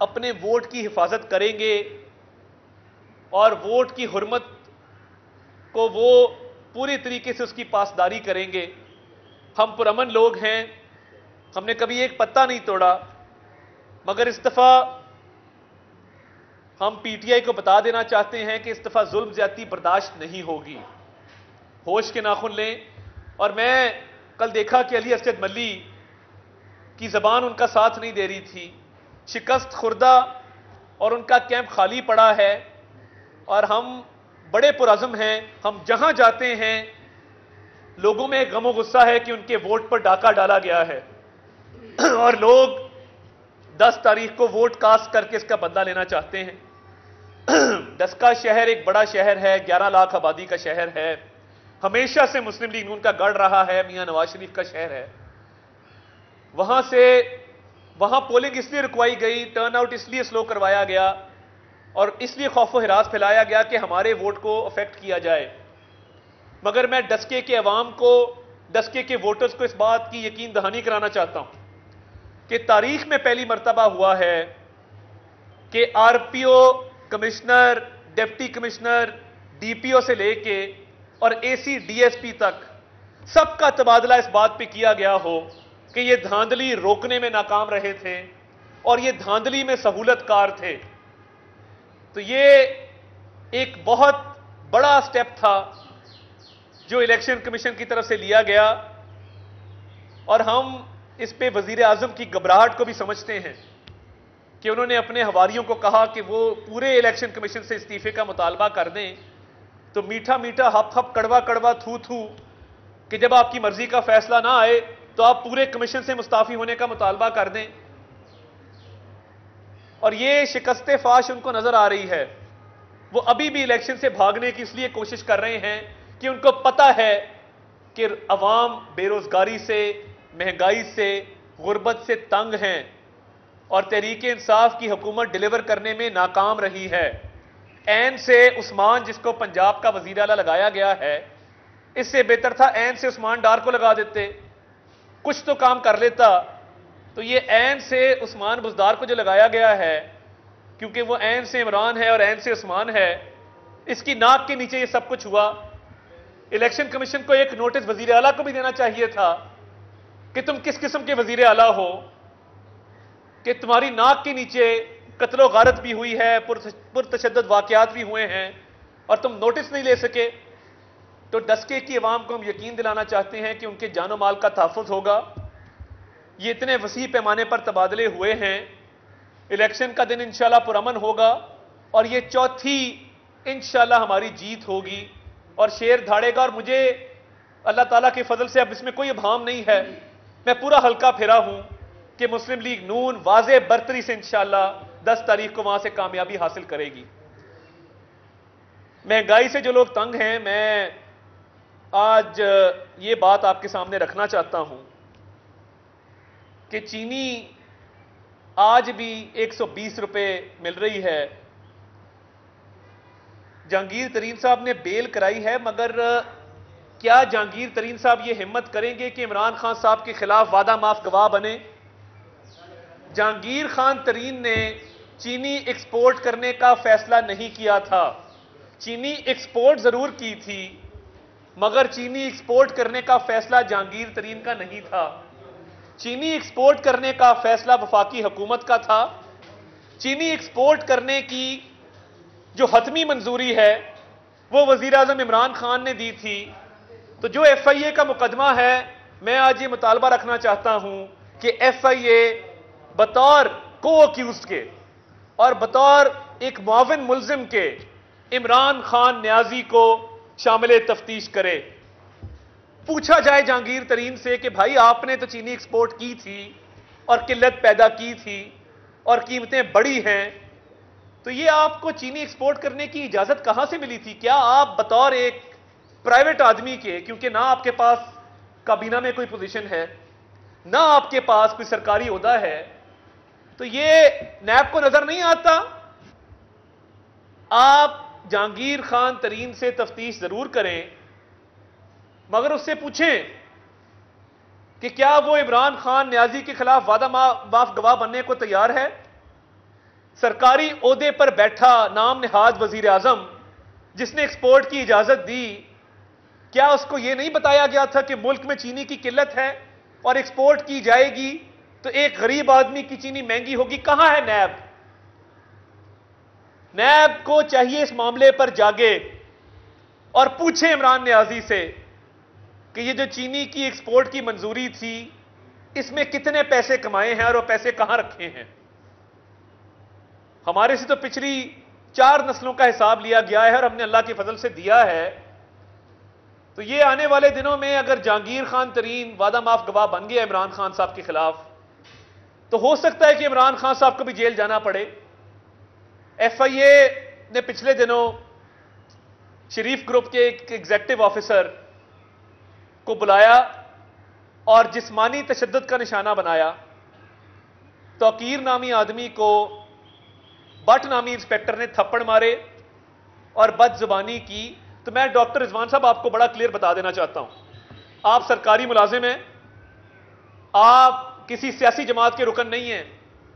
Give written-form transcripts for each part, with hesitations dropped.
अपने वोट की हिफाजत करेंगे और वोट की हुर्मत को वो पूरी तरीके से उसकी पासदारी करेंगे। हम पुरअमन लोग हैं, हमने कभी एक पत्ता नहीं तोड़ा, मगर इस दफा हम पीटीआई को बता देना चाहते हैं कि इस दफा जुल्म ज्यादती बर्दाश्त नहीं होगी। होश के नाखुन लें। और मैं कल देखा कि अली असद मल्ली की जबान उनका साथ नहीं दे रही थी, शिकस्त खुर्दा और उनका कैंप खाली पड़ा है। और हम बड़े पुरअज़्म हैं, हम जहां जाते हैं लोगों में गमो गुस्सा है कि उनके वोट पर डाका डाला गया है और लोग 10 तारीख को वोट कास्ट करके इसका बदला लेना चाहते हैं। डस्का शहर एक बड़ा शहर है, 11 लाख आबादी का शहर है, हमेशा से मुस्लिम लीग नून का गढ़ रहा है, मियां नवाज शरीफ का शहर है। वहां पोलिंग इसलिए रुकवाई गई, टर्नआउट इसलिए स्लो करवाया गया और इसलिए खौफ हिरास फैलाया गया कि हमारे वोट को अफेक्ट किया जाए। मगर मैं डस्के के अवाम को, डस्के के वोटर्स को इस बात की यकीन दहानी कराना चाहता हूं कि तारीख में पहली मर्तबा हुआ है कि RPO, commissioner, deputy commissioner, DPO से लेके और एसी डीएसपी तक सबका तबादला इस बात पे किया गया हो कि ये धांधली रोकने में नाकाम रहे थे और ये धांधली में सहूलतकार थे। तो ये एक बहुत बड़ा स्टेप था जो इलेक्शन कमीशन की तरफ से लिया गया और हम इस पे वजीर आजम की घबराहट को भी समझते हैं कि उन्होंने अपने हवारियों को कहा कि वो पूरे इलेक्शन कमीशन से इस्तीफे का मुतालबा कर दें। तो मीठा मीठा हप हप कड़वा कड़वा थू थू कि जब आपकी मर्जी का फैसला ना आए तो आप पूरे कमीशन से मुस्ताफी होने का मुतालबा कर दें। और ये शिकस्ते फाश उनको नजर आ रही है। वो अभी भी इलेक्शन से भागने की इसलिए कोशिश कर रहे हैं कि उनको पता है कि अवाम बेरोजगारी से, महंगाई से, गुर्बत से तंग हैं और तहरीक इंसाफ की हुकूमत डिलीवर करने में नाकाम रही है। ऐन से उस्मान, जिसको पंजाब का वजीर आला लगाया गया है, इससे बेहतर था ऐन से उस्मान डार को लगा देते, कुछ तो काम कर लेता। तो ये ऐन से उस्मान बुजदार को जो लगाया गया है, क्योंकि वो ऐन से इमरान है और ऐन से उस्मान है, इसकी नाक के नीचे ये सब कुछ हुआ। इलेक्शन कमीशन को एक नोटिस वजीर आला को भी देना चाहिए था कि तुम किस किस्म के वजीर आला हो कि तुम्हारी नाक के नीचे कत्लो गारत भी हुई है, पुरतशद्दद वाकयात भी हुए हैं और तुम नोटिस नहीं ले सके। तो डस्के की अवाम को हम यकीन दिलाना चाहते हैं कि उनके जानो माल का तहफ़्फ़ुज़ होगा। ये इतने वसी पैमाने पर तबादले हुए हैं, इलेक्शन का दिन इंशाल्लाह पुरअमन होगा और ये चौथी इंशाल्लाह हमारी जीत होगी और शेर धाड़ेगा। और मुझे अल्लाह ताला के फजल से अब इसमें कोई अभाम नहीं है, मैं पूरा हल्का फिरा हूं कि मुस्लिम लीग नून वाज़े बरतरी से इंशाल्लाह 10 तारीख को वहां से कामयाबी हासिल करेगी। महंगाई से जो लोग तंग हैं, मैं आज ये बात आपके सामने रखना चाहता हूं कि चीनी आज भी 120 रुपए मिल रही है। जहांगीर तरीन साहब ने बेल कराई है, मगर क्या जहांगीर तरीन साहब ये हिम्मत करेंगे कि इमरान खान साहब के खिलाफ वादा माफ गवाह बने? जहांगीर खान तरीन ने चीनी एक्सपोर्ट करने का फैसला नहीं किया था। चीनी एक्सपोर्ट जरूर की थी, मगर चीनी एक्सपोर्ट करने का फैसला जहांगीर तरीन का नहीं था। चीनी एक्सपोर्ट करने का फैसला वफाकी हुकूमत का था। चीनी एक्सपोर्ट करने की जो हतमी मंजूरी है वो वजीर आजम इमरान खान ने दी थी। तो जो FIA का मुकदमा है, मैं आज ये मुतालबा रखना चाहता हूं कि FIA बतौर को अक्यूज्ड के और बतौर एक मुआविन मुल्जिम के इमरान खान न्याजी को शामिल तफ्तीश करे। पूछा जाए जहांगीर तरीन से कि भाई आपने तो चीनी एक्सपोर्ट की थी और किल्लत पैदा की थी और कीमतें बढ़ी हैं, तो ये आपको चीनी एक्सपोर्ट करने की इजाजत कहां से मिली थी? क्या आप बतौर एक प्राइवेट आदमी के, क्योंकि ना आपके पास काबीना में कोई पोजीशन है, ना आपके पास कोई सरकारी ओहदा है, तो ये नैब को नजर नहीं आता? आप जहांगीर खान तरीन से तफ्तीश जरूर करें, मगर उससे पूछें कि क्या वो इमरान खान न्याजी के खिलाफ वादा माफ गवाह बनने को तैयार है? सरकारी ओहदे पर बैठा नाम निहाद वजीर आजम जिसने एक्सपोर्ट की इजाजत दी, क्या उसको यह नहीं बताया गया था कि मुल्क में चीनी की किल्लत है और एक्सपोर्ट की जाएगी तो एक गरीब आदमी की चीनी महंगी होगी? कहां है नैब? नैब को चाहिए इस मामले पर जागे और पूछे इमरान नियाजी से कि ये जो चीनी की एक्सपोर्ट की मंजूरी थी इसमें कितने पैसे कमाए हैं और वो पैसे कहां रखे हैं। हमारे से तो पिछली 4 नस्लों का हिसाब लिया गया है और हमने अल्लाह के फजल से दिया है। तो ये आने वाले दिनों में अगर जहांगीर खान तरीन वादा माफ गवाह बन गया इमरान खान साहब के खिलाफ, तो हो सकता है कि इमरान खान साहब को भी जेल जाना पड़े। FIA ने पिछले दिनों शरीफ ग्रुप के एक एग्जीक्यूटिव ऑफिसर को बुलाया और जिस्मानी तशद्दुद का निशाना बनाया। तौकीर नामी आदमी को बट नामी इंस्पेक्टर ने थप्पड़ मारे और बदजुबानी की। तो मैं डॉक्टर रिजवान साहब आपको बड़ा क्लियर बता देना चाहता हूं, आप सरकारी मुलाजिम हैं, आप किसी सियासी जमात के रुकन नहीं हैं,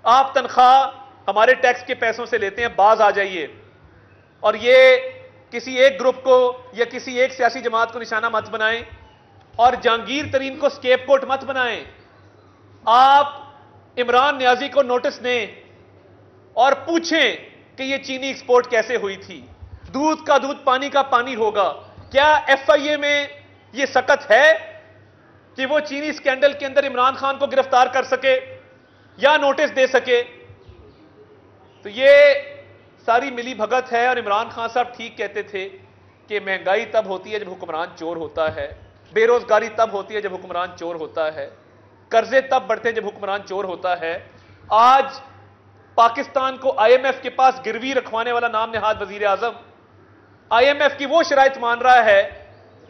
आप तनख्वाह हमारे टैक्स के पैसों से लेते हैं, बाज आ जाइए और ये किसी एक ग्रुप को या किसी एक सियासी जमात को निशाना मत बनाएं और जहांगीर तरीन को स्केपगोट मत बनाएं। आप इमरान नियाजी को नोटिस दें और पूछें कि ये चीनी एक्सपोर्ट कैसे हुई थी। दूध का दूध पानी का पानी होगा। क्या FIA में ये सकत है कि वो चीनी स्कैंडल के अंदर इमरान खान को गिरफ्तार कर सके या नोटिस दे सके? तो ये सारी मिली भगत है। और इमरान खान साहब ठीक कहते थे कि महंगाई तब होती है जब हुक्मरान चोर होता है, बेरोजगारी तब होती है जब हुक्मरान चोर होता है, कर्जे तब बढ़ते हैं जब हुक्मरान चोर होता है। आज पाकिस्तान को IMF के पास गिरवी रखवाने वाला नाम निहाद वजीर आजम IMF की वो शराइत मान रहा है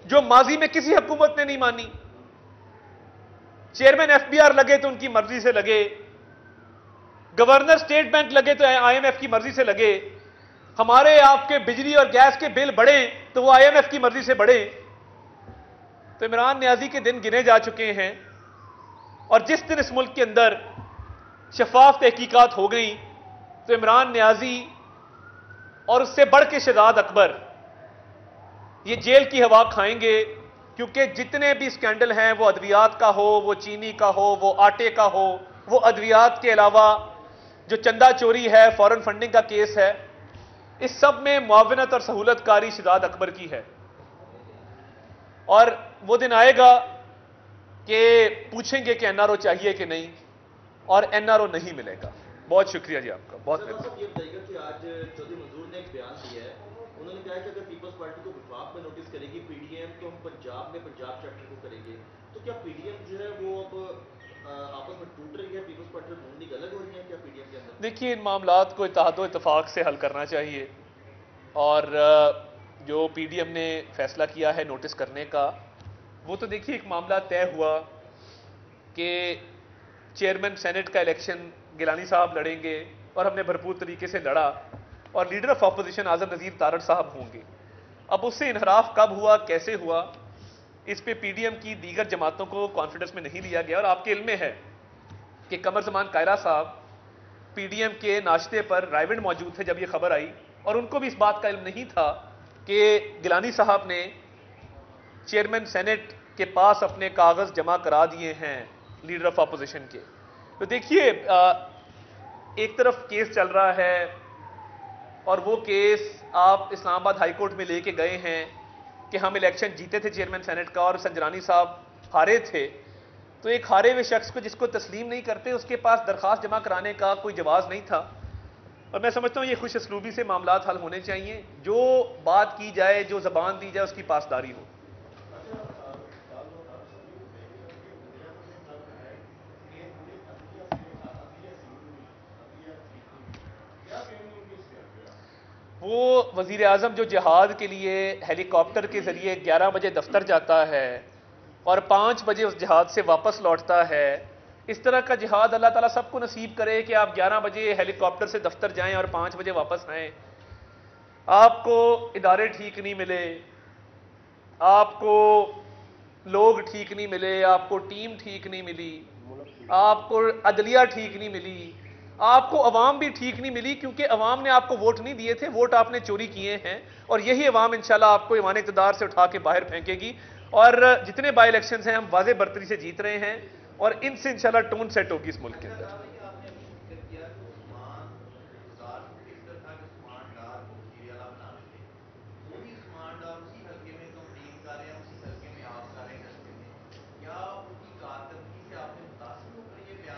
जो माजी में किसी हुकूमत ने नहीं मानी। चेयरमैन FBR लगे तो उनकी मर्जी से लगे, गवर्नर स्टेट बैंक लगे तो IMF की मर्जी से लगे, हमारे आपके बिजली और गैस के बिल बढ़े तो वो IMF की मर्जी से बढ़े। तो इमरान नियाजी के दिन गिने जा चुके हैं और जिस दिन इस मुल्क के अंदर शफाफ तहकीकात हो गई तो इमरान नियाजी और उससे बढ़ के शहजाद अकबर ये जेल की हवा खाएंगे, क्योंकि जितने भी स्कैंडल हैं वो अद्वियात का हो, वो चीनी का हो, वो आटे का हो, वो अद्वियात के अलावा जो चंदा चोरी है, फॉरेन फंडिंग का केस है, इस सब में मुआवनत और सहूलतकारी शहजाद अकबर की है। और वो दिन आएगा कि पूछेंगे कि NRO चाहिए कि नहीं, और NRO नहीं मिलेगा। बहुत शुक्रिया जी आपका। बहुत ये बताइएगा कि आज चौधरी मंजूर ने एक बयान दिया है, उन्होंने कहा कि अगर पीपल्स पार्टी को विफाक में नोटिस करेगी PDM तो हम पंजाब में पंजाब चैप्टर को करेंगे। तो क्या PDM जो है वो अब आपस में टूट रही है, पीपल्स पार्टी और नून लीग अलग हो रही है क्या PDM के अंदर? देखिए, इन मामलात को इत्तेहाद व इत्तफाक से हल करना चाहिए और जो PDM ने फैसला किया है नोटिस करने का, वो तो देखिए एक मामला तय हुआ कि चेयरमैन सेनेट का इलेक्शन गिलानी साहब लड़ेंगे और हमने भरपूर तरीके से लड़ा और लीडर ऑफ अपोजिशन आजम नजीर तारड़ साहब होंगे। अब उससे इनहराफ कब हुआ, कैसे हुआ, इस पे PDM की दीगर जमातों को कॉन्फिडेंस में नहीं लिया गया। और आपके इल्म में है कि कमर जमान कायरा साहब PDM के नाश्ते पर रायविंड मौजूद थे जब यह खबर आई और उनको भी इस बात का इल्म नहीं था कि गिलानी साहब ने चेयरमैन सेनेट के पास अपने कागज जमा करा दिए हैं लीडर ऑफ अपोजिशन के। तो देखिए, एक तरफ केस चल रहा है और वो केस आप इस्लामाबाद हाई कोर्ट में लेके गए हैं कि हम इलेक्शन जीते थे चेयरमैन सेनेट का और संजरानी साहब हारे थे। तो एक हारे हुए शख्स को जिसको तस्लीम नहीं करते उसके पास दरखास्त जमा कराने का कोई जवाब नहीं था। और मैं समझता हूँ ये खुश असलूबी से मामलात हल होने चाहिए, जो बात की जाए, जो जबान दी जाए उसकी पासदारी हो। वो वजीर आजम जो जिहाद के लिए हेलीकॉप्टर के जरिए 11 बजे दफ्तर जाता है और 5 बजे उस जिहाद से वापस लौटता है, इस तरह का जिहाद अल्लाह ताला सबको नसीब करे कि आप 11 बजे हेलीकॉप्टर से दफ्तर जाएं और 5 बजे वापस आएं। आपको इदारे ठीक नहीं मिले, आपको लोग ठीक नहीं मिले, आपको टीम ठीक नहीं मिली, आपको अदलिया ठीक नहीं मिली, आपको अवाम भी ठीक नहीं मिली, क्योंकि अवाम ने आपको वोट नहीं दिए थे, वोट आपने चोरी किए हैं, और यही अवाम इंशाल्लाह आपको ईवान इक़्तिदार से उठा के बाहर फेंकेगी। और जितने बाई इलेक्शंस हैं हम वाज़े बर्तरी से जीत रहे हैं, और इनसे इंशाल्लाह टोन सेट होगी इस मुल्क के अंदर।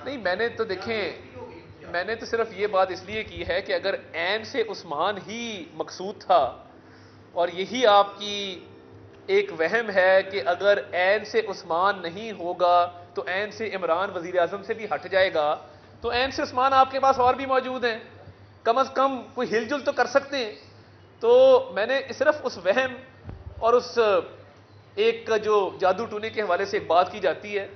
नहीं, मैंने तो देखें, मैंने तो सिर्फ ये बात इसलिए की है कि अगर ऐन से उस्मान ही मकसूद था, और यही आपकी एक वहम है कि अगर ऐन से उस्मान नहीं होगा तो ऐन से इमरान वजीर आजम से भी हट जाएगा, तो ऐन से उस्मान आपके पास और भी मौजूद हैं, कम अज कम कोई हिलजुल तो कर सकते हैं। तो मैंने सिर्फ उस वहम और उस एक जो जादू टूने के हवाले से एक बात की जाती है,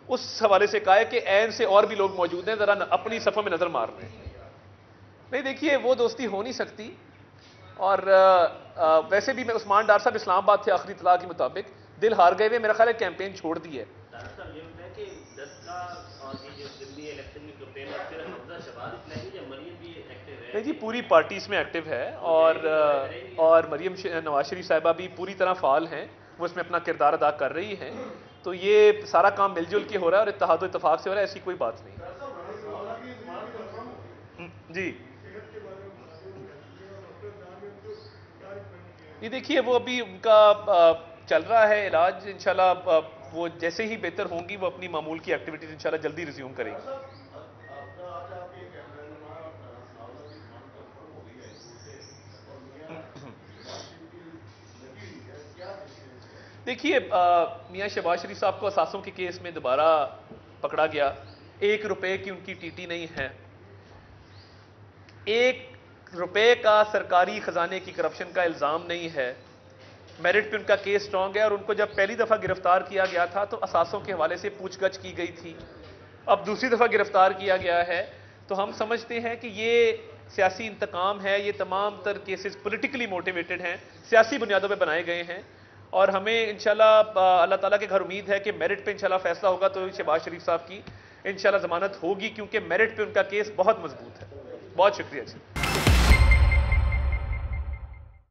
उस हवाले से कहा है कि ऐन से और भी लोग मौजूद हैं, जरा अपनी सफों में नजर मार रहे हैं। नहीं, देखिए, वो दोस्ती हो नहीं सकती। और वैसे भी मैं उस्मान डार साहब इस्लामाबाद थे आखिरी इतला के मुताबिक, दिल हार गए हुए, मेरा ख्याल है कैंपेन छोड़ दी है। नहीं जी, पूरी पार्टी इसमें एक्टिव है, और मरियम नवाज शरीफ साहिबा भी पूरी तरह फाल हैं, वो इसमें अपना किरदार अदा कर रही हैं। तो ये सारा काम मिलजुल के हो रहा है और इत्तेहाद व इत्तेफाक से हो रहा है, ऐसी कोई बात नहीं जी। ये देखिए, वो अभी उनका चल रहा है इलाज, इंशाल्लाह वो जैसे ही बेहतर होंगी वो अपनी मामूल की एक्टिविटीज इंशाल्लाह जल्दी रिज्यूम करेंगी। देखिए, मियां शहबाज शरीफ साहब को असासों के केस में दोबारा पकड़ा गया, 1 रुपए की उनकी टीटी नहीं है, 1 रुपए का सरकारी खजाने की करप्शन का इल्जाम नहीं है, मेरिट पे उनका केस स्ट्रांग है। और उनको जब पहली दफा गिरफ्तार किया गया था तो असासों के हवाले से पूछगछ की गई थी, अब दूसरी दफा गिरफ्तार किया गया है। तो हम समझते हैं कि ये सियासी इंतकाम है, ये तमाम तर केसेस पॉलिटिकली मोटिवेटेड हैं, सियासी बुनियादों पर बनाए गए हैं। और हमें इंशाल्लाह अल्लाह ताला के घर उम्मीद है कि मेरिट पे इंशाल्लाह फैसला होगा तो शहबाज शरीफ साहब की इंशाल्लाह जमानत होगी, क्योंकि मेरिट पे उनका केस बहुत मजबूत है। बहुत शुक्रिया जी।